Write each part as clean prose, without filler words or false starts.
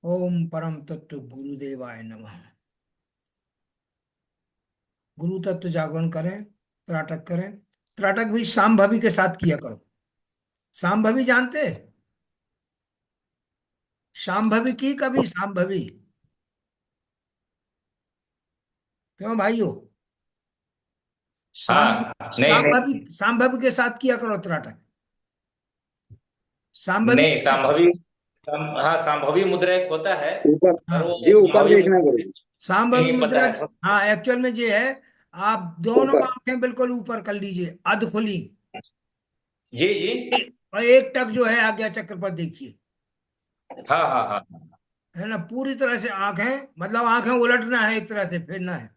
ओम परम तत्व गुरुदेवाय नमः। गुरु तत्व जागरण करें, त्राटक करें। त्राटक भी शांभवी के साथ किया करो। शांभवी जानते हैं? शांभवी की कभी शांभवी? क्यों भाइयों? शांभवी हाँ, नहीं शांभवी नहीं। शांभवी के साथ किया करो त्राटक। शांभवी नहीं, संभवी। हाँ, संभवी मुद्रा एक होता है। हाँ पर हाँ। वो जी ऊपर संभवी देखना मुद्रा गुरु। शांभवी नहीं पता मुद्रा। है। हाँ, एक्चुअल में ये है। आप दोनों ऊपर। आंखें बिल्कुल ऊपर कर लीजिए, अध खुली। जी जी। और एक टक जो है आज्ञा चक्र पर देखिए। हाँ हाँ हाँ। है ना? पूरी तरह से आंखें, मतलब आंखें उलटना है, एक तरह से फिरना है।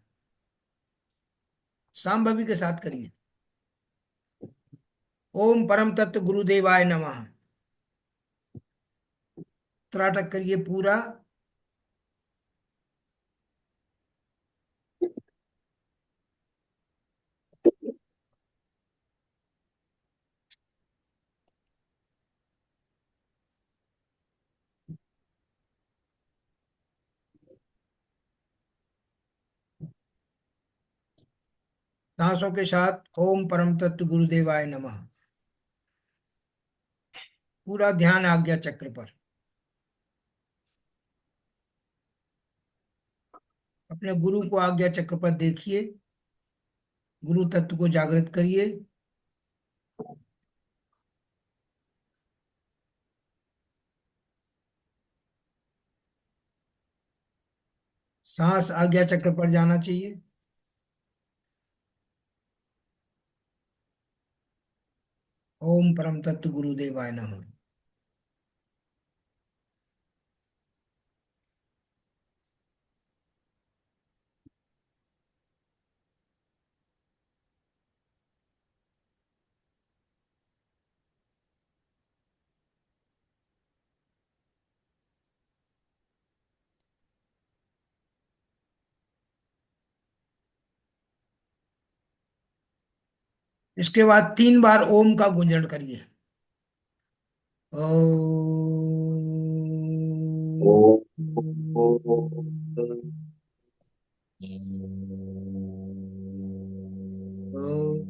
शांभवी के साथ करिए। ओम परम तत्व गुरुदेवाय नमः। त्राटक करिए पूरा। सांसों के साथ ओम परम तत्व गुरुदेवाय नमः। पूरा ध्यान आज्ञा चक्र पर। अपने गुरु को आज्ञा चक्र पर देखिए। गुरु तत्व को जागृत करिए। सांस आज्ञा चक्र पर जाना चाहिए। ओम परम तत्व गुरुदेवाय नमः। इसके बाद 3 बार ओम का गुंजन करिए। ओ, ओ, ओ, ओ, ओम।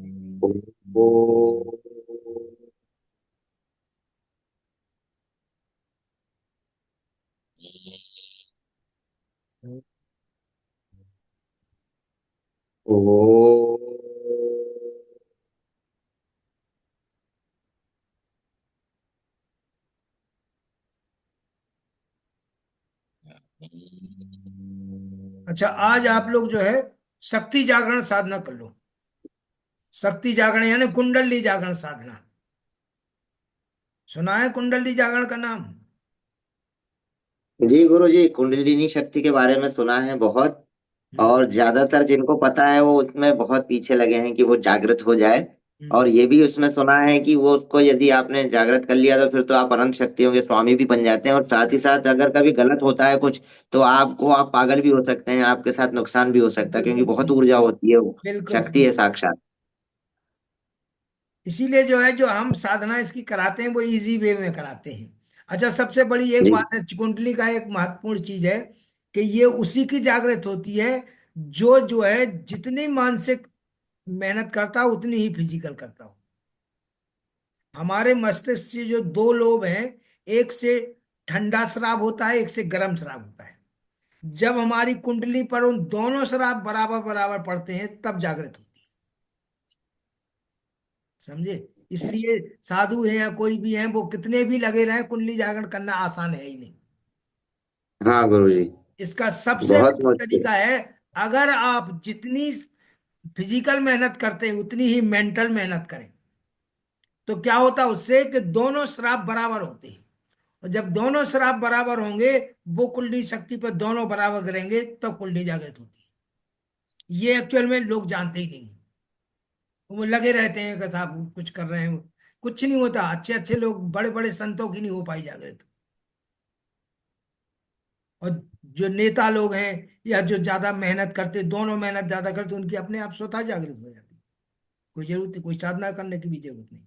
ओ। अच्छा, आज आप लोग जो है शक्ति जागरण साधना कर लो। शक्ति जागरण यानी कुंडली जागरण साधना। सुना है कुंडली जागरण का नाम? जी गुरु जी, कुंडलिनी शक्ति के बारे में सुना है बहुत। हम्म। और ज्यादातर जिनको पता है वो उसमें बहुत पीछे लगे हैं कि वो जागृत हो जाए। हम्म। और ये भी उसमें सुना है कि वो उसको यदि आपने जागृत कर लिया तो फिर तो आप अनंत शक्तियों के स्वामी भी बन जाते हैं, और साथ ही साथ अगर कभी गलत होता है कुछ तो आप पागल भी हो सकते हैं, आपके साथ नुकसान भी हो सकता है, क्योंकि बहुत बिल्कुल ऊर्जा होती है, वो बिल्कुल शक्ति है सही। साक्षात। इसीलिए जो है, जो हम साधना इसकी कराते हैं वो इजी वे में कराते हैं। अच्छा, सबसे बड़ी एक जी बात है, कुंडली का एक महत्वपूर्ण चीज है कि ये उसी की जागृत होती है जो है जितनी मानसिक मेहनत करता हो उतनी ही फिजिकल करता हो। हमारे मस्तिष्क से जो 2 लोब हैं, एक से ठंडा स्राव होता है, एक से गर्म स्राव होता है। जब हमारी कुंडली पर उन दोनों स्राव बराबर बराबर पड़ते हैं तब जागृत होती है। समझे? इसलिए साधु है या कोई भी है, वो कितने भी लगे रहे, कुंडली जागरण करना आसान है ही नहीं। हाँ गुरु जी। इसका सबसे बहुत बेस्ट मुश्किल। तरीका है, अगर आप जितनी फिजिकल मेहनत करते हैं उतनी ही मेंटल मेहनत करें। तो क्या होता है उससे कि दोनों श्राप बराबर होते हैं। और जब दोनों श्राप बराबर होंगे, वो कुंडली शक्ति पर दोनों बराबर करेंगे तब कुंडली जागृत होती है। ये एक्चुअल में लोग जानते ही नहीं। वो लगे रहते हैं कि साहब कुछ कर रहे हैं। कुछ नहीं होता। अच्छे अच्छे लोग, बड़े बड़े संतों की नहीं हो पाई जागृत। और जो नेता लोग हैं या जो ज्यादा मेहनत करते, दोनों मेहनत ज्यादा करते, उनकी अपने आप स्वतः जागृत हो जाती। कोई जरूरत नहीं, कोई साधना करने की भी जरूरत नहीं।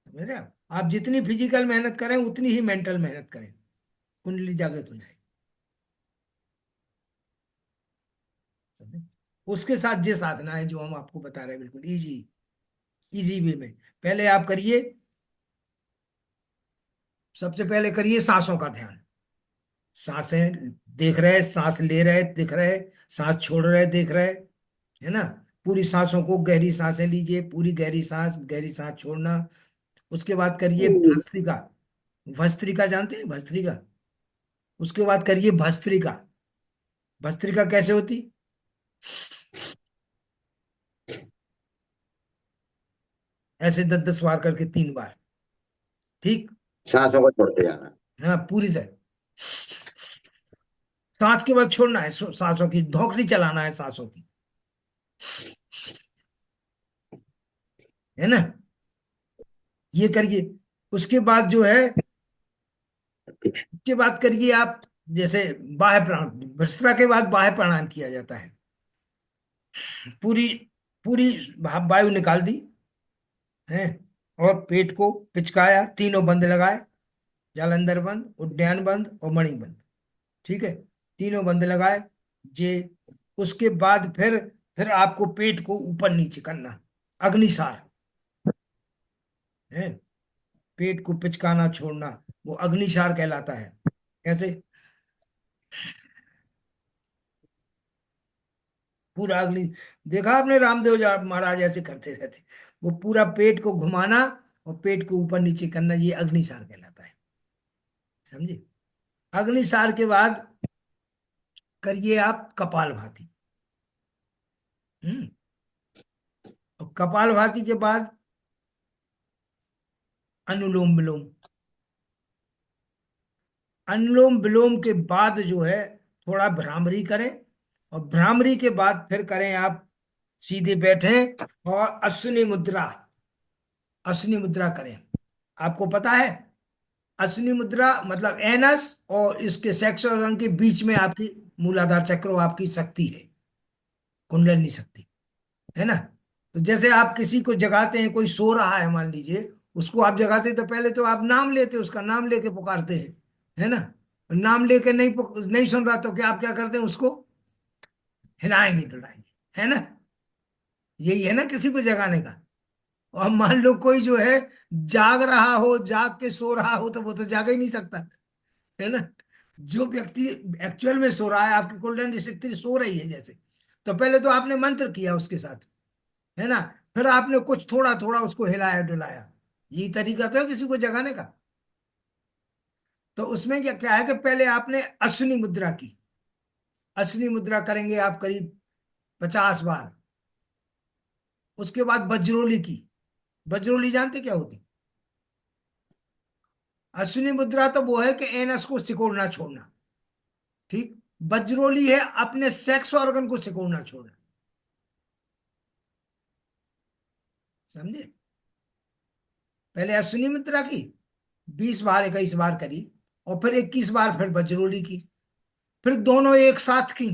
समझ रहे आप जितनी फिजिकल मेहनत करें उतनी ही मेंटल मेहनत करें। कुंडली जागृत हो जाएगी। समझे? उसके साथ ये साधना है जो हम आपको बता रहे हैं, बिल्कुल इजी, इजी वे में। पहले आप करिए, सबसे पहले करिए सांसों का ध्यान। सांसें देख रहे, सांस ले रहे दिख रहे, सांस छोड़ रहे देख रहे, है ना। पूरी सांसों को, गहरी सांसें लीजिए, पूरी गहरी सांस छोड़ना। उसके बाद करिए भस्त्रिका। भस्त्रिका जानते हैं, भस्त्रिका? उसके बाद करिए भस्त्रिका। भस्त्रिका कैसे होती? ऐसे 10-10 बार करके 3 बार। ठीक। सांसों को छोड़ते जाना। हाँ, पूरी तरह। सांस के बाद छोड़ना है, सांसों की धौंकनी चलाना है सांसों की, है ना। ये करिए। उसके बाद जो है, उसके बाद करिए आप, जैसे बाह्य प्राण, भस्त्रा के बाद बाह्य प्राणायाम किया जाता है। पूरी पूरी वायु निकाल दी है, और पेट को पिचकाया, तीनों बंद लगाए, जालंधर बंद, उद्यान बंद और मणि बंद। ठीक है, तीनों बंद लगाए जे। उसके बाद फिर आपको पेट को ऊपर नीचे करना, अग्निसार है। पेट को पिचकाना छोड़ना, वो अग्निसार कहलाता है। कैसे? पूरा अग्नि, देखा आपने रामदेव महाराज ऐसे करते रहते, वो पूरा पेट को घुमाना और पेट को ऊपर नीचे करना, ये अग्निसार कहलाता है। समझे? अग्निसार के बाद करिए आप कपालभाति। हम्म। और कपालभाति के बाद अनुलोम विलोम। अनुलोम विलोम के बाद जो है, थोड़ा भ्रामरी करें, और भ्रामरी के बाद फिर करें आप सीधे बैठें और अश्विनी मुद्रा, अश्विनी मुद्रा करें। आपको पता है, अश्विनी मुद्रा मतलब एनस और इसके सेक्स ऑर्गन के बीच में आपकी मूलाधार चक्र, आपकी शक्ति है, कुंडलिनी शक्ति, है ना। तो जैसे आप किसी को जगाते हैं, कोई सो रहा है मान लीजिए, उसको आप जगाते तो पहले तो आप नाम लेते, उसका नाम लेके पुकारते हैं, है ना। नाम लेके नहीं सुन रहा तो क्या आप क्या करते हैं, उसको हिलाएंगे डुलाएंगे, है ना। यही है ना किसी को जगाने का। और मान लो कोई जो है जाग रहा हो, जाग के सो रहा हो, तो वो तो जाग ही नहीं सकता, है ना। जो व्यक्ति एक्चुअल में सो रहा है, आपकी कुंडली शक्ति सो रही है जैसे, तो पहले तो आपने मंत्र किया उसके साथ, है ना। फिर आपने कुछ थोड़ा थोड़ा उसको हिलाया डुलाया। यही तरीका तो है किसी को जगाने का। तो उसमें क्या क्या है कि पहले आपने अश्विनी मुद्रा की। अश्विनी मुद्रा करेंगे आप करीब 50 बार। उसके बाद वज्रोली की। वज्रोली जानते क्या होती? अश्विनी मुद्रा तो वो है कि एनस को सिकोड़ना छोड़ना। ठीक। वज्रोली है अपने सेक्स ऑर्गन को सिकोड़ना छोड़ना। समझे? पहले अश्विनी मुद्रा की 20 बार, 21 बार करी, और फिर 21 बार फिर वज्रोली की, फिर दोनों एक साथ की।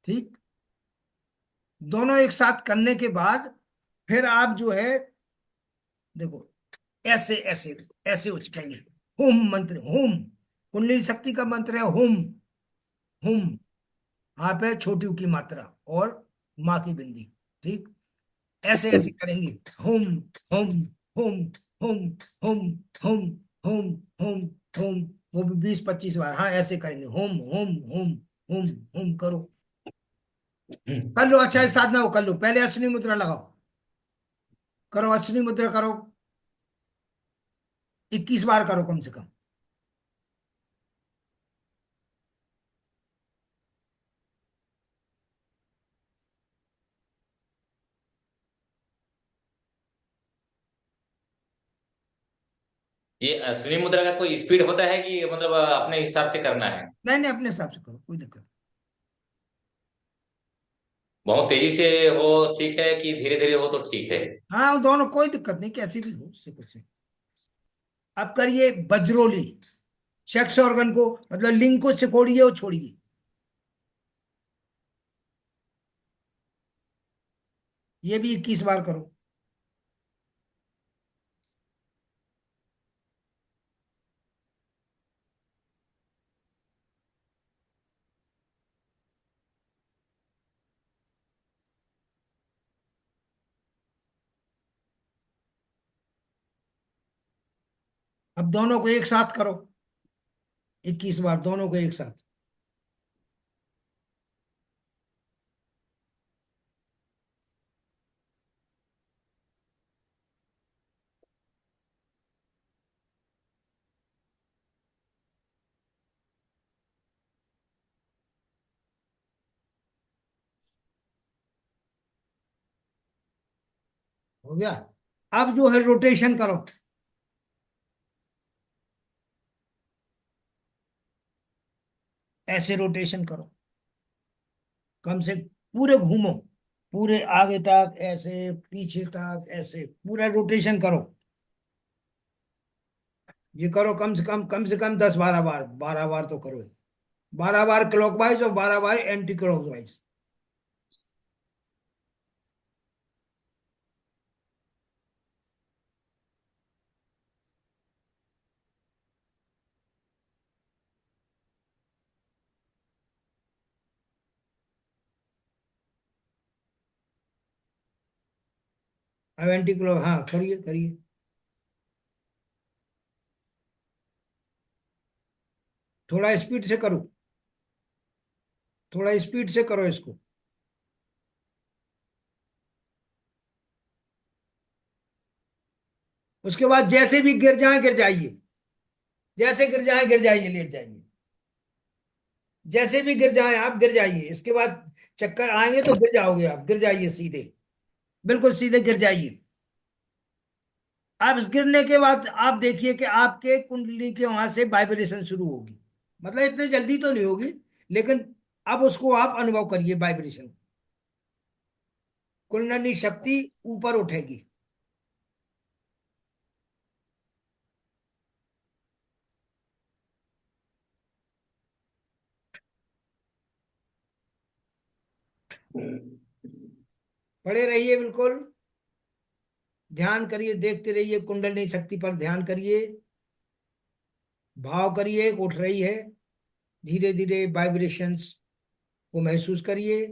ठीक। दोनों एक साथ करने के बाद फिर आप जो है, देखो, ऐसे ऐसे ऐसे उचकेंगे। हुम मंत्र, हुम कुंडली शक्ति का मंत्र है, हुम। हुम। आप है छोटी ऊ की मात्रा और माँ की बिंदी। ठीक। ऐसे ऐसे करेंगे। हुम, हुम, हुम, हुम, हुम, हुम, हुम, हुम, हुम। वो भी 20-25 बार, हाँ ऐसे करेंगे, हुम हुम हुम हुम हुम करो। कर लो, अच्छा है, साधना हो कर लो। पहले अश्विनी मुद्रा लगाओ, करो अश्विनी मुद्रा करो, 21 बार करो कम से कम। ये अश्विनी मुद्रा का कोई स्पीड होता है कि मतलब अपने हिसाब से करना है? नहीं नहीं, अपने हिसाब से करो, कोई दिक्कत बहुत तेजी से हो ठीक है, कि धीरे धीरे हो तो ठीक है? नहीं। हाँ, दोनों कोई दिक्कत नहीं, कैसी भी हो, उससे कुछ नहीं। अब करिए वज्रोली। सेक्स ऑर्गन को, मतलब लिंग को सिकोड़िए और छोड़िए। ये भी 21 बार करो। अब दोनों को एक साथ करो, 21 बार दोनों को एक साथ। हो गया। अब जो है रोटेशन करो, ऐसे रोटेशन करो, कम से पूरे घूमो, पूरे आगे तक ऐसे, पीछे तक ऐसे, पूरा रोटेशन करो। ये करो कम से कम 10-12 बार, 12 बार तो करो। 12 बार क्लॉकवाइज और 12 बार एंटी क्लॉकवाइज। अब एंटी क्लॉक, हाँ करिए करिए। थोड़ा स्पीड से करो, थोड़ा स्पीड से करो इसको। उसके बाद जैसे भी गिर जाए गिर जाइए, जैसे गिर जाए गिर जाइए, लेट जाइए। जैसे भी गिर जाए आप गिर जाइए, इसके बाद चक्कर आएंगे तो गिर जाओगे आप, गिर जाइए सीधे, बिल्कुल सीधे गिर जाइए। आप इस गिरने के बाद आप देखिए कि आपके कुंडली के वहां से वाइब्रेशन शुरू होगी। मतलब इतने जल्दी तो नहीं होगी, लेकिन अब उसको आप अनुभव करिए वाइब्रेशन। कुंडली शक्ति ऊपर उठेगी। पड़े रहिए बिल्कुल, ध्यान करिए, देखते रहिए, कुंडली शक्ति पर ध्यान करिए, भाव करिए उठ रही है। धीरे धीरे वाइब्रेशंस को महसूस करिए।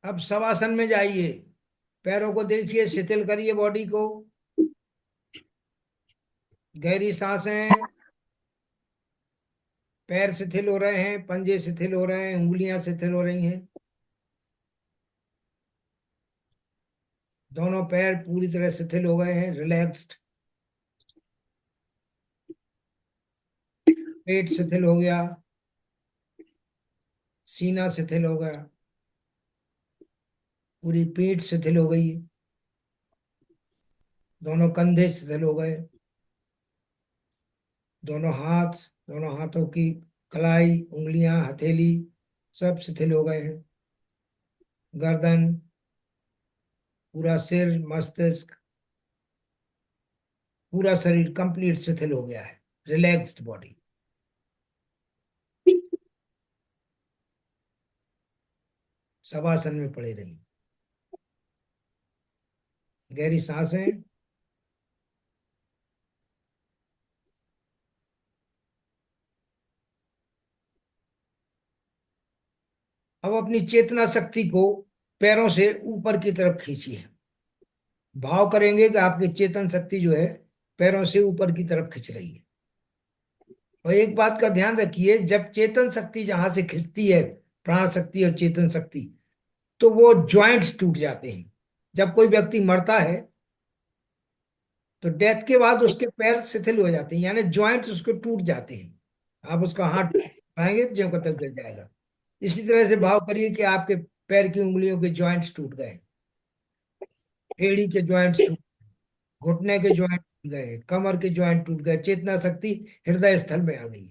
अब शवासन में जाइए, पैरों को देखिए, शिथिल करिए बॉडी को। गहरी सांसें। पैर शिथिल हो रहे हैं, पंजे शिथिल हो रहे हैं, उंगलियां शिथिल हो रही हैं। दोनों पैर पूरी तरह शिथिल हो गए हैं, रिलैक्स्ड। पेट शिथिल हो गया, सीना शिथिल हो गया, पूरी पीठ शिथिल हो गई। दोनों कंधे शिथिल हो गए, दोनों हाथ, दोनों हाथों की कलाई, उंगलियां, हथेली, सब शिथिल हो गए हैं। गर्दन, पूरा सिर, मस्तिष्क, पूरा शरीर कंप्लीट शिथिल हो गया है, रिलैक्स्ड बॉडी। शवासन में पड़े रहिए। गहरी सांसें। अब अपनी चेतना शक्ति को पैरों से ऊपर की तरफ खींचिए। भाव करेंगे कि आपकी चेतन शक्ति जो है पैरों से ऊपर की तरफ खींच रही है। और एक बात का ध्यान रखिए, जब चेतन शक्ति जहां से खिंचती है, प्राण शक्ति और चेतन शक्ति, तो वो जॉइंट्स टूट जाते हैं। जब कोई व्यक्ति मरता है तो डेथ के बाद उसके पैर शिथिल हो जाते हैं, यानी जॉइंट्स उसके टूट जाते हैं। आप उसका हाथ उठाएंगे ज्यों का त्यों गिर जाएगा। इसी तरह से भाव करिए कि आपके पैर की उंगलियों के जॉइंट्स टूट गए, एड़ी के जॉइंट्स टूट, घुटने के जॉइंट टूट गए, कमर के जॉइंट टूट गए, चेतना शक्ति हृदय स्थल में आ गई।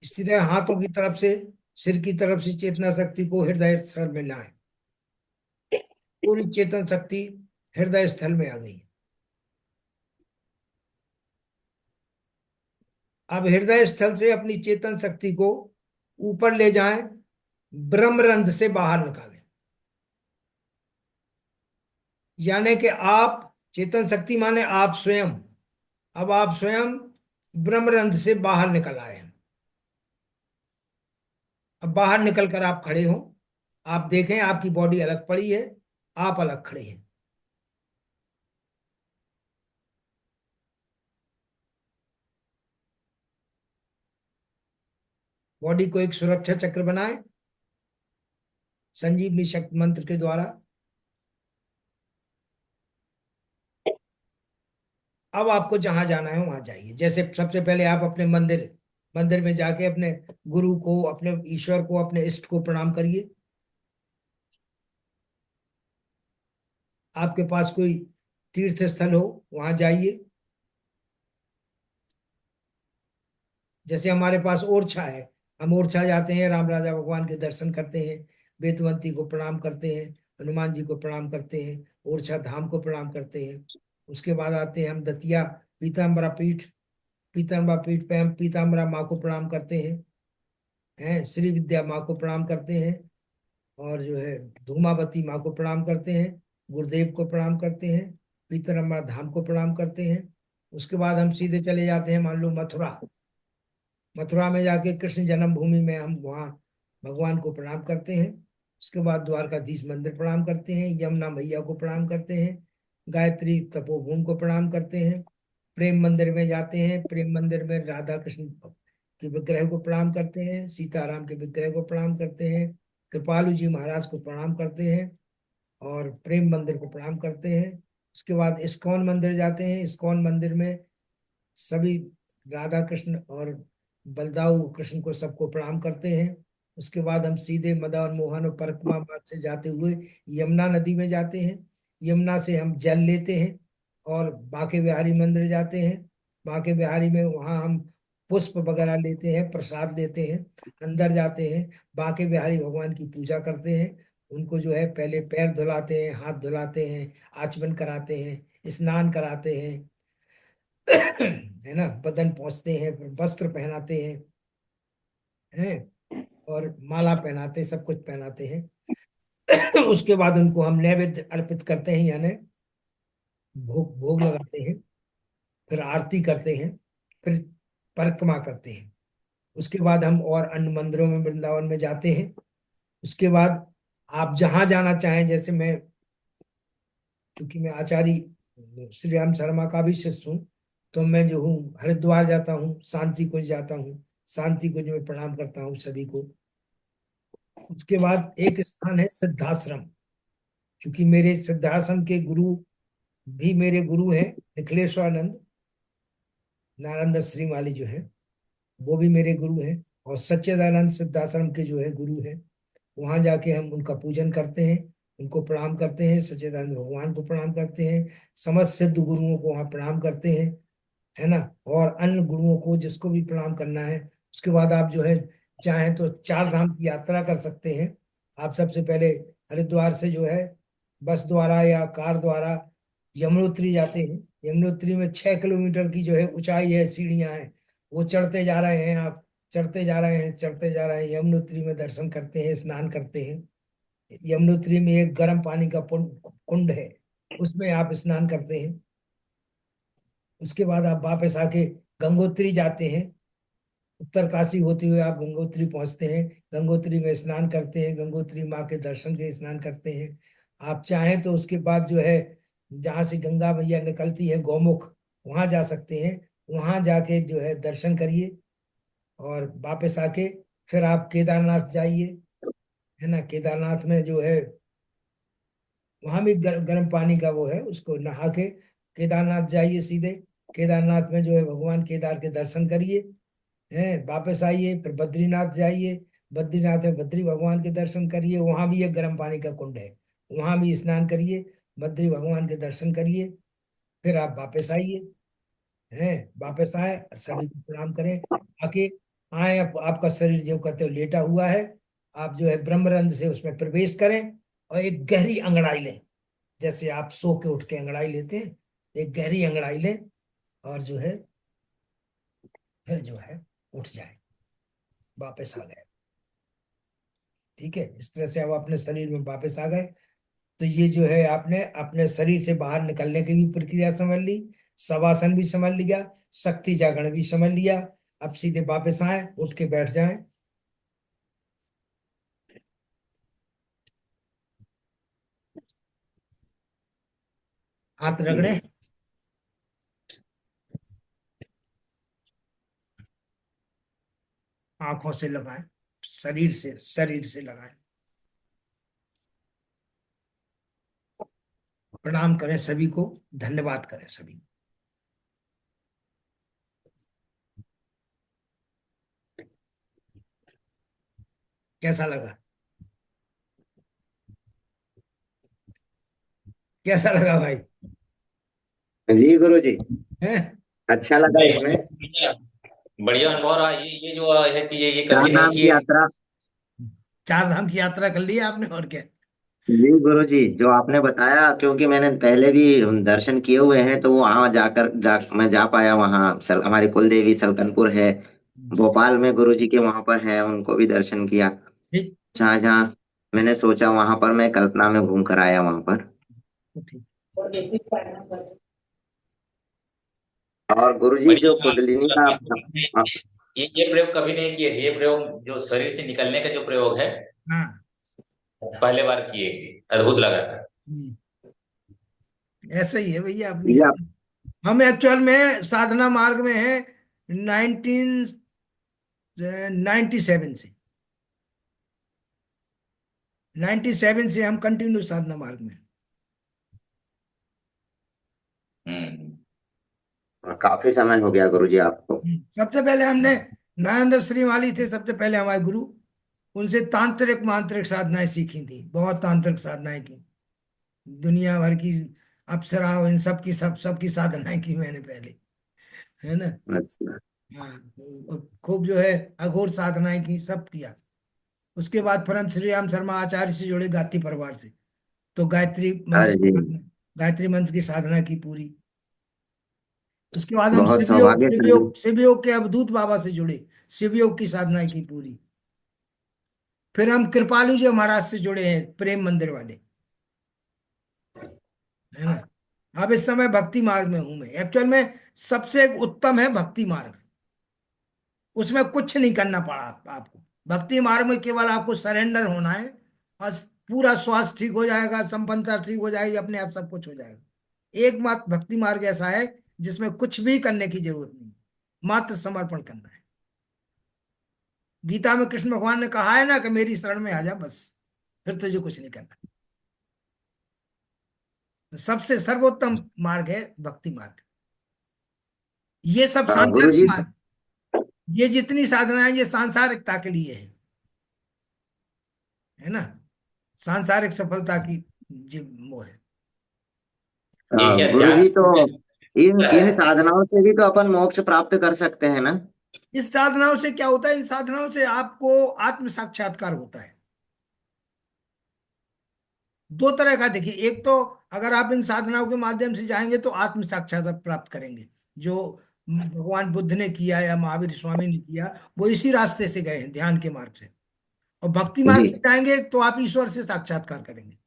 इसी तरह हाथों की तरफ से, सिर की तरफ से चेतना शक्ति को हृदय स्थल में लाए, पूरी चेतन शक्ति हृदय स्थल में आ गई। अब हृदय स्थल से अपनी चेतन शक्ति को ऊपर ले जाएं, ब्रह्मरंध्र से बाहर निकालें। यानी कि आप, चेतन शक्ति माने आप स्वयं, अब आप स्वयं ब्रह्मरंध्र से बाहर निकल आए हैं। अब बाहर निकल कर आप खड़े हो, आप देखें आपकी बॉडी अलग पड़ी है, आप अलग खड़े हैं। बॉडी को एक सुरक्षा चक्र बनाएं संजीवनी शक्ति मंत्र के द्वारा। अब आपको जहां जाना है वहां जाइए। जैसे सबसे पहले आप अपने मंदिर मंदिर में जाके अपने गुरु को, अपने ईश्वर को, अपने इष्ट को प्रणाम करिए। आपके पास कोई तीर्थ स्थल हो वहां जाइए। जैसे हमारे पास ओरछा है, हम ओरछा जाते हैं, राम राजा भगवान के दर्शन करते हैं, बेतवंती को प्रणाम करते हैं, हनुमान जी को प्रणाम करते हैं, ओरछा धाम को प्रणाम करते हैं। उसके बाद आते हैं हम दतिया पीताम्बरा पीठ, पीताम्बरा पीठ पे हम पीताम्बरा माँ को प्रणाम करते हैं श्री विद्या माँ को प्रणाम करते हैं, और जो है धूमावती माँ को प्रणाम करते हैं, गुरुदेव को प्रणाम करते हैं, पीताम्बरा धाम को प्रणाम करते हैं। उसके बाद हम सीधे चले जाते हैं मान लो मथुरा। मथुरा में जाके कृष्ण जन्मभूमि में हम वहाँ भगवान को प्रणाम करते हैं। उसके बाद द्वारकाधीश मंदिर प्रणाम करते हैं, यमुना मैया को प्रणाम करते हैं, गायत्री तपोभूमि को प्रणाम करते हैं, प्रेम मंदिर में जाते हैं, प्रेम मंदिर में राधा कृष्ण के विग्रह को प्रणाम करते हैं, सीताराम के विग्रह को प्रणाम करते हैं, कृपालु जी महाराज को प्रणाम करते हैं, और प्रेम मंदिर को प्रणाम करते हैं। उसके बाद इस्कॉन मंदिर जाते हैं। इस्कॉन मंदिर में सभी राधा कृष्ण और बलदाऊ कृष्ण को सबको प्रणाम करते हैं। उसके बाद हम सीधे मदन मोहन और परिक्रमा मार्ग से जाते हुए यमुना नदी में जाते हैं। यमुना से हम जल लेते हैं और बांके बिहारी मंदिर जाते हैं। बांके बिहारी में वहाँ हम पुष्प वगैरह लेते हैं, प्रसाद लेते हैं, अंदर जाते हैं, बांके बिहारी भगवान की पूजा करते हैं। उनको जो है पहले पैर धुलाते हैं, हाथ धुलाते हैं, आचमन कराते हैं, स्नान कराते हैं, है ना, बदन पोंछते हैं, फिर वस्त्र पहनाते हैं, और माला पहनाते, सब कुछ पहनाते हैं। उसके बाद उनको हम नैवेद्य अर्पित करते हैं, यानी भोग भोग लगाते हैं, फिर आरती करते हैं, फिर परिक्रमा करते हैं। उसके बाद हम और अन्य मंदिरों में वृंदावन में जाते हैं। उसके बाद आप जहां जाना चाहें, जैसे मैं, क्योंकि मैं आचार्य श्री राम शर्मा का भी शिष्य हूँ, तो मैं जो हूँ हरिद्वार जाता हूँ, शांति कुंज जाता हूँ, शांति कुंज में प्रणाम करता हूँ सभी को। उसके बाद एक स्थान है सिद्धाश्रम, क्योंकि मेरे सिद्धाश्रम के गुरु भी मेरे गुरु हैं, निखिलेश्वरानंद नारायण श्री वाली जो है वो भी मेरे गुरु हैं, और सच्चिदानंद सिद्धाश्रम के जो है गुरु हैं। वहां जाके हम उनका पूजन करते हैं, उनको प्रणाम करते हैं, सच्चिदानंद भगवान को प्रणाम करते हैं, समस्त सिद्ध गुरुओं को वहाँ प्रणाम करते हैं, है ना, और अन्य गुरुओं को जिसको भी प्रणाम करना है। उसके बाद आप जो है चाहें तो 4 धाम की यात्रा कर सकते हैं। आप सबसे पहले हरिद्वार से जो है बस द्वारा या कार द्वारा यमुनोत्री जाते हैं। यमुनोत्री में 6 किलोमीटर की जो है ऊंचाई है, सीढ़ियां हैं, वो चढ़ते जा रहे हैं आप, चढ़ते जा रहे हैं, चढ़ते जा रहे हैं, यमुनोत्री में दर्शन करते हैं, स्नान करते हैं। यमुनोत्री में एक गर्म पानी का कुंड है, उसमें आप स्नान करते हैं। उसके बाद आप वापस आके गंगोत्री जाते हैं, उत्तरकाशी होते हुए आप गंगोत्री पहुंचते हैं, गंगोत्री में स्नान करते हैं, गंगोत्री माँ के दर्शन के स्नान करते हैं। आप चाहें तो उसके बाद जो है, जहाँ से गंगा मैया निकलती है गौमुख, वहां जा सकते हैं। वहां जाके जो है दर्शन करिए, और वापस आके फिर आप केदारनाथ जाइए। है ना, केदारनाथ में जो है, वहां भी गर्म पानी का वो है, उसको नहा के केदारनाथ जाइए सीधे। केदारनाथ में जो है भगवान केदार के दर्शन करिए, हैं, वापस आइए, फिर बद्रीनाथ जाइए। बद्रीनाथ में बद्री भगवान के दर्शन करिए, वहां भी एक गर्म पानी का कुंड है, वहां भी स्नान करिए, बद्री भगवान के दर्शन करिए, फिर आप वापस आइए। हैं, वापस आए और सभी को प्रणाम करें। आके आए, आपका शरीर जो कहते हो लेटा हुआ है, आप जो है ब्रह्मरंध्र से उसमें प्रवेश करें, और एक गहरी अंगड़ाई लें, जैसे आप सो के उठ के अंगड़ाई लेते हैं, एक गहरी अंगड़ाई लें, और जो है फिर जो है उठ जाए, वापस आ गए। ठीक है, इस तरह से अब अपने शरीर में वापस आ गए। तो ये जो है आपने अपने शरीर से बाहर निकलने की भी प्रक्रिया समझ ली, शवासन भी समझ लिया, शक्ति जागरण भी समझ लिया। अब सीधे वापस आए, उठ के बैठ जाएं, हाथ रगड़े, आंखों से लगाएं, शरीर से लगाएं, प्रणाम करें सभी को, धन्यवाद करें सभी को। कैसा लगा? कैसा लगा भाई? जी गुरु जी, हैं? अच्छा लगा नहीं, इसमें। बढ़िया अनुभव रहा। ये जो है चीजें ये चार कभी नहीं धाम की किए थे। यात्रा। चार धाम की यात्रा कर ली आपने, और क्या। जी गुरु जी, जो आपने बताया, क्योंकि मैंने पहले भी दर्शन किए हुए हैं, तो वो वहां मैं जा पाया वहां। हमारी कुल देवी सलकनपुर है, भोपाल में गुरु जी के वहां पर है, उनको भी दर्शन किया। ठीक। जहाँ जहाँ मैंने सोचा वहां पर मैं कल्पना में घूम कर आया वहां पर। ठीक। और गुरु जी जो बढ़िया। कुंडलिनी का ये प्रयोग कभी नहीं किए थे। ये प्रयोग जो शरीर से निकलने का जो प्रयोग है, हाँ। पहले बार किए। अद्भुत लगा। हम्म, ऐसा ही है भैया अपनी। ये हम एक्चुअल में साधना मार्ग में है 1997 से। 97 से हम कंटिन्यू साधना मार्ग में। हम्म। काफी समय हो गया गुरु जी आपको। सबसे पहले हमने नारायण श्री वाली थे सबसे पहले हमारे गुरु, उनसे तांत्रिक मांत्रिक साधनाएं सीखी थी, बहुत तांत्रिक साधनाएं की, दुनिया भर की अप्सरा, इन सब की सबकी साधनाएं की मैंने पहले। है ना। अच्छा। हाँ, और खूब जो है अघोर साधनाएं की, सब किया। उसके बाद फिर हम श्री राम शर्मा आचार्य से जुड़े, गायत्री परिवार से। तो अरे जी, गायत्री मंत्र की साधना की पूरी। उसके बाद हम बहुत शिवयोग सौभाग्यशाली। शिवयोग शिवयोग के अवधूत बाबा से जुड़े, शिवयोग की साधना की पूरी। फिर हम कृपालु जी महाराज से जुड़े हैं, प्रेम मंदिर वाले। है ना। अब इस समय भक्ति मार्ग में हूं मैं एक्चुअल में। सबसे उत्तम है भक्ति मार्ग, उसमें कुछ नहीं करना पड़ा आपको। भक्ति मार्ग में केवल आपको सरेंडर होना है, और पूरा स्वास्थ्य ठीक हो जाएगा, संपन्नता ठीक हो जाएगी, अपने आप सब कुछ हो जाएगा। एकमात्र भक्ति मार्ग ऐसा है जिसमें कुछ भी करने की जरूरत नहीं, मात्र समर्पण करना है। गीता में कृष्ण भगवान ने कहा है ना कि मेरी शरण में आ जा बस, फिर तुझे कुछ नहीं करना। तो सबसे सर्वोत्तम मार्ग है भक्ति मार्ग। ये सब गुरु सांसारिक जी। मार्ग, ये जितनी साधना है ये सांसारिकता के लिए है ना, सांसारिक सफलता की वो है। ये क्या गुरु ध्यान जी, तो इन है? इन साधनाओं से भी तो अपन मोक्ष प्राप्त कर सकते हैं ना? इस साधनाओं से क्या होता है, इन साधनाओं से आपको आत्म साक्षात्कार होता है। दो तरह का देखिए, एक तो अगर आप इन साधनाओं के माध्यम से जाएंगे तो आत्म साक्षात्कार प्राप्त करेंगे, जो भगवान बुद्ध ने किया या महावीर स्वामी ने किया, वो इसी रास्ते से गए हैं, ध्यान के मार्ग से। और भक्ति मार्ग जी। से जाएंगे तो आप ईश्वर से साक्षात्कार करेंगे।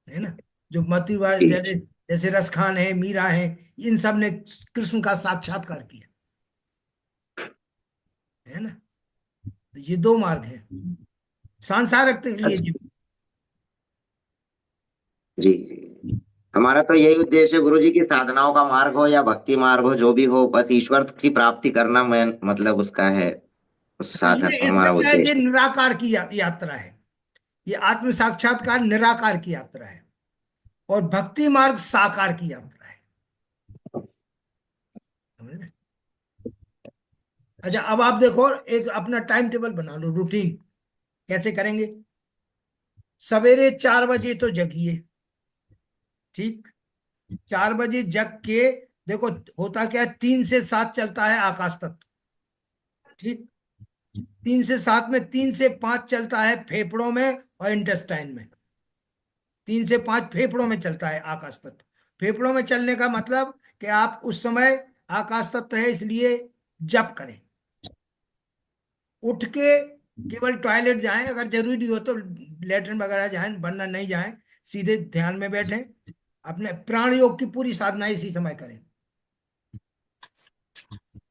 है ना। जो मति जी। जैसे जैसे रस खान है, मीरा है, इन सब ने कृष्ण का साक्षात्कार किया। तो ये दो मार्ग है सांसारिक के लिए अच्छा। जीवन। जी जी। हमारा तो यही उद्देश्य है गुरु जी की साधनाओं का मार्ग हो या भक्ति मार्ग हो, जो भी हो, बस ईश्वर की प्राप्ति करना मैं मतलब उसका है, उस हाँ, साधन ये इसमें हमारा क्या है, ये उद्देश्य। निराकार की यात्रा है। ये आत्म साक्षात्कार निराकार की यात्रा है और भक्ति मार्ग साकार की यात्रा है। समझ रहे? अच्छा, अब आप देखो, एक अपना टाइम टेबल बना लो, रूटीन कैसे करेंगे। सवेरे 4 बजे तो जगिए, ठीक। 4 बजे जग के देखो, होता क्या है, 3 से 7 चलता है आकाश तत्व, ठीक। 3 से 7 में 3 से 5 चलता है फेफड़ों में और इंटेस्टाइन में। 3 से 5 फेफड़ों में चलता है आकाश तत्व। फेफड़ों में चलने का मतलब कि आप उस समय आकाश तत्व है, इसलिए जप करें। उठ के केवल टॉयलेट जाएं, अगर जरूरी हो तो लेटरिन वगैरह जाएं, वरना नहीं जाएं। सीधे ध्यान में बैठें, अपने प्राण योग की पूरी साधना इसी समय करें।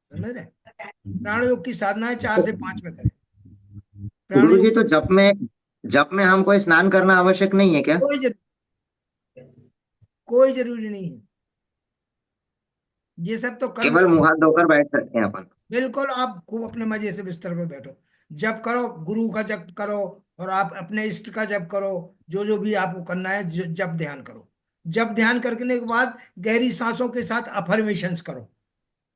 समझ रहे? प्राण योग की साधनाएं 4 से 5 में करें। प्राण गुरु जी, योग तो जप में हमको स्नान करना आवश्यक नहीं है क्या? कोई जरूरी, कोई जरूरी नहीं है। ये सब तो कर्म। केवल मुंह हाथ धोकर बैठ सकते हैं अपन? बिल्कुल, आप खूब अपने मजे से बिस्तर पे बैठो, जप करो, गुरु का जप करो, और आप अपने इष्ट का जप करो। जो जो भी आपको करना है, जप ध्यान करो। जप ध्यान करने के बाद गहरी सांसों के साथ अफर्मेशंस करो।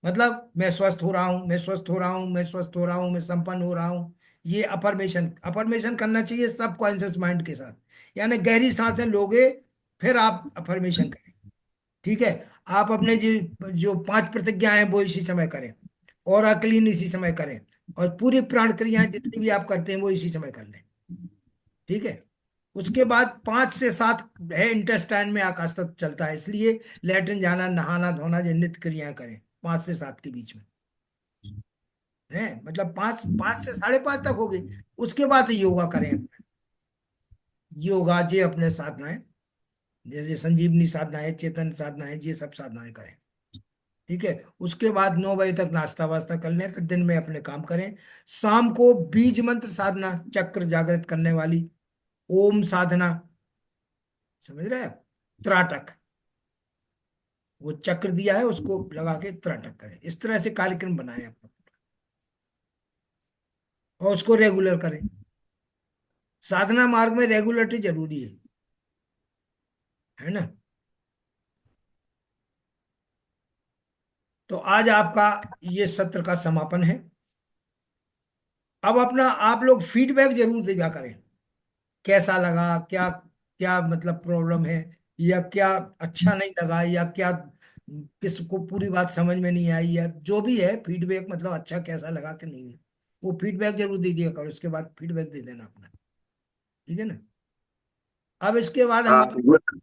मतलब मैं स्वस्थ हो रहा हूँ, मैं स्वस्थ हो रहा हूँ, मैं स्वस्थ हो रहा हूँ, मैं संपन्न हो रहा हूँ। ये अफर्मेशन अफर्मेशन करना चाहिए सब कॉन्शियस माइंड के साथ। यानी गहरी सांसें लोगे, फिर आप अफर्मेशन करें, ठीक है। आप अपने जो जो 5 प्रतिज्ञाएं हैं वो इसी समय करें, और अक्लीन इसी समय करें, और पूरी प्राण क्रियाएं जितनी भी आप करते हैं वो इसी समय कर लें, ठीक है। उसके बाद 5 से 7 है इंटेस्टाइन में आकाश तत्व चलता है, इसलिए लेटरिन जाना, नहाना धोना, जो नित्य क्रियाएं करें 5 से 7 के बीच में है। मतलब 5 5 से 5:30 तक होगी। उसके बाद योगा करें अपना। योगा जे अपने साधनाएं, जैसे संजीवनी साधना है, चेतन साधना है, ये सब साधनाएं करें, ठीक है। उसके बाद 9 बजे तक नाश्ता वास्ता कर लें, फिर दिन में अपने काम करें। शाम को बीज मंत्र साधना, चक्र जागृत करने वाली ओम साधना, समझ रहे हैं? त्राटक, वो चक्र दिया है उसको लगा के त्राटक करें। इस तरह से कार्यक्रम बनाए अपना, और उसको रेगुलर करें। साधना मार्ग में रेगुलरिटी जरूरी है ना। तो आज आपका ये सत्र का समापन है। अब अपना आप लोग फीडबैक जरूर दिया करें, कैसा लगा, क्या क्या मतलब प्रॉब्लम है, या क्या अच्छा नहीं लगा, या क्या किसको पूरी बात समझ में नहीं आई, या जो भी है फीडबैक, मतलब अच्छा कैसा लगा कि नहीं है, वो फीडबैक जरूर दे दिया करो। उसके बाद फीडबैक दे देना अपना, ठीक है ना। अब इसके बाद हाँ हमारा,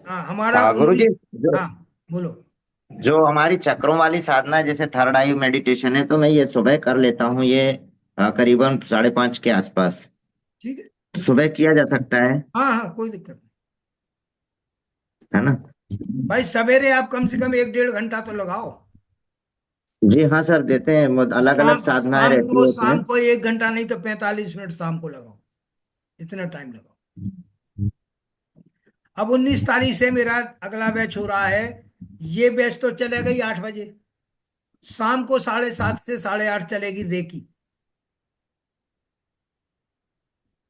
हाँ हमारा हाँ गुरु 19। जी, जो हाँ बोलो। जो हमारी चक्रों वाली साधना है, जैसे थर्ड आई मेडिटेशन है, तो मैं ये सुबह कर लेता हूँ ये, करीबन 5:30 के आसपास। ठीक है, तो सुबह किया जा सकता है हाँ हाँ कोई दिक्कत नहीं। है ना? भाई सवेरे आप कम से कम 1 1.5 घंटा तो लगाओ। जी हाँ सर, देते हैं, अलग अलग शाम साधनाएं शाम रहती को है उसमें। शाम को 1 घंटा नहीं तो 45 मिनट शाम को लगाओ, इतना टाइम लगाओ। अब 19 तारीख से मेरा अगला बैच हो रहा है। ये बैच तो चलेगा ही 8 बजे। शाम को 7:30 से 8:30 चलेगी रेकी।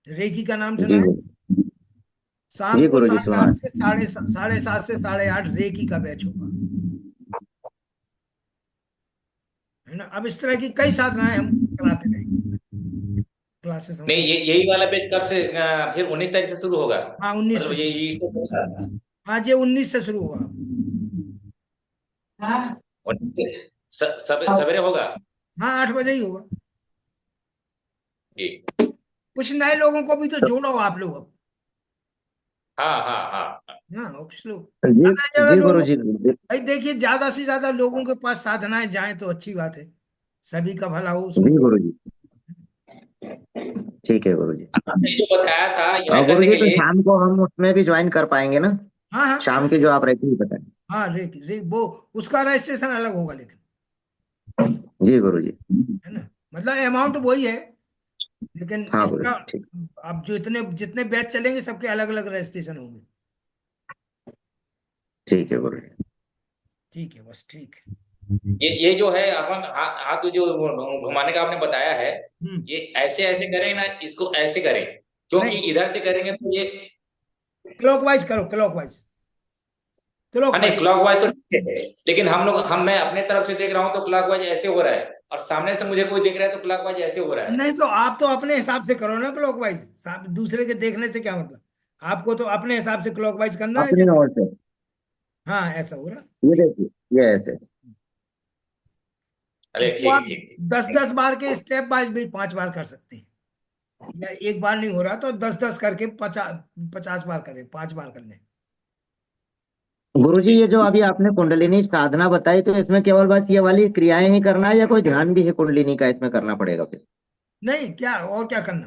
रेकी का नाम सुना जी है? गुरु। शाम जी को गुरु जी, साढ़े सुना आठ है। से साढ़े सात से 8:30 रेकी का बैच होगा, है ना। अब इस तरह की कई साधनाएं हम कराते रहेंगे, क्लासेस नहीं, हमारी। ये यही वाला पेज कब से फिर 19 तारीख से शुरू होगा? हाँ 19 मतलब से शुरू। ये इसको हाँ ये 19 से शुरू होगा। सवेरे होगा। हाँ 8 बजे ही होगा। जी। कुछ नए लोगों को भी तो जोड़ो आप लोग अब। हाँ हाँ हाँ। हाँ और कुछ लोग, जी ज्यादा से ज्यादा जी गुरु लोगों, जी। भाई देखिए ज्यादा से ज्यादा लोगों के पास साधनाएं जाएं तो अच्छी बात है, सभी का भला हो उसमें। जी गुरु जी, ठीक है गुरु जी। आपने जो बताया था और यह गुरु करने जी, के तो लिए। शाम को हम उसमें भी ज्वाइन कर पाएंगे ना? हाँ हाँ शाम क्यों। के जो आप रहती बताएं। हाँ रे रे वो, उसका रजिस्ट्रेशन अलग होगा लेकिन, जी गुरु जी। है ना। मतलब अमाउंट वही है, लेकिन हाँ इसका, गुरुजी ठीक। अब जो इतने जितने बैच चलेंगे सबके अलग अलग रजिस्ट्रेशन होंगे। ठीक है गुरुजी। ठीक है, बस ठीक है। ये जो है अपन हाथ हाथ जो घुमाने का आपने बताया है, हम्म। ये ऐसे ऐसे करें ना, इसको ऐसे करें, क्योंकि नहीं, इधर से करेंगे तो ये। क्लॉकवाइज करो, क्लॉकवाइज, हाँ नहीं, क्लॉकवाइज। क्लॉकवाइज तो ठीक है, लेकिन मैं अपने तरफ से देख रहा हूँ तो क्लॉकवाइज ऐसे हो रहा है, और सामने से मुझे कोई देख रहा है तो क्लॉकवाइज ऐसे हो रहा है। नहीं तो आप तो अपने हिसाब से करो ना क्लॉकवाइज, दूसरे के देखने से क्या मतलब। आपको तो अपने हिसाब से क्लॉकवाइज करना है अपनी जैसे। ओर से। हाँ, ऐसा हो रहा। ये देखिए, ये ऐसे। अरे इसको ठीक आप ठीक ठीक। 10-10 बार के स्टेप बाय भी 5 बार कर सकते हैं। या एक बार नहीं हो रहा तो 10-10 करके 50-50 बार करें, 5 बार कर लें। गुरुजी ये जो अभी आपने कुंडलिनी साधना बताई, तो इसमें केवल बस ये वाली क्रियाएं ही करना है या कोई ध्यान भी है कुंडलिनी का इसमें करना पड़ेगा फिर? नहीं, क्या और क्या करना,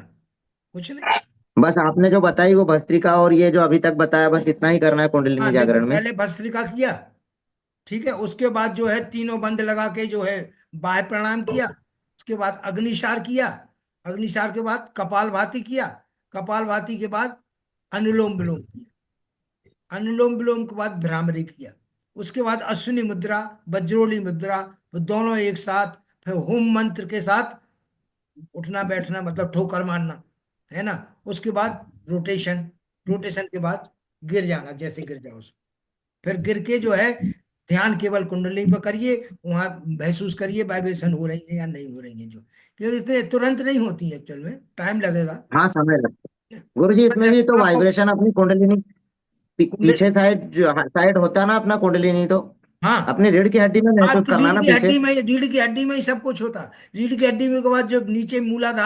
कुछ नहीं। बस आपने जो बताई वो भस्त्रिका और ये जो अभी तक बताया, बस इतना ही करना है कुंडलिनी हाँ देखो, जागरण में? पहले भस्त्रिका किया, ठीक है, उसके बाद जो है तीनों बंद लगा के जो है बाह्य प्राणायाम किया। उसके बाद अग्निशार किया। अग्निशार के बाद कपालभाति किया। कपालभाति के बाद अनुलोम विलोम किया। अनुलोम विलोम के बाद भ्रामरी किया। उसके बाद अश्विनी मुद्रा, वज्रोली मुद्रा, वो दोनों एक साथ। फिर होम मंत्र के साथ उठना बैठना, मतलब ठोकर मारना, है ना। उसके बाद रोटेशन। रोटेशन के बाद गिर जाना, जैसे गिर जाओ। फिर गिर के जो है ध्यान केवल कुंडली पर करिए। वहां महसूस करिए वाइब्रेशन हो रही है या नहीं हो रही है, जो क्योंकि इतने तुरंत नहीं होती है, एक्चुअल में टाइम लगेगा। हाँ समय लगता है। गुरुजी इसमें भी तो आपको वाइब्रेशन अपनी कुंडलिनी कुंडली, पीछे साइड, जो साइड होता है ना अपना कुंडलिनी, तो हाँ, अपनी रीढ़ की हड्डी में महसूस आपकी करना रीढ़ ना की पीछे। हड्डी में, रीढ़ की हड्डी में ही सब कुछ होता है। रीढ़ की हड्डी में के बाद जो नीचे मूलाधार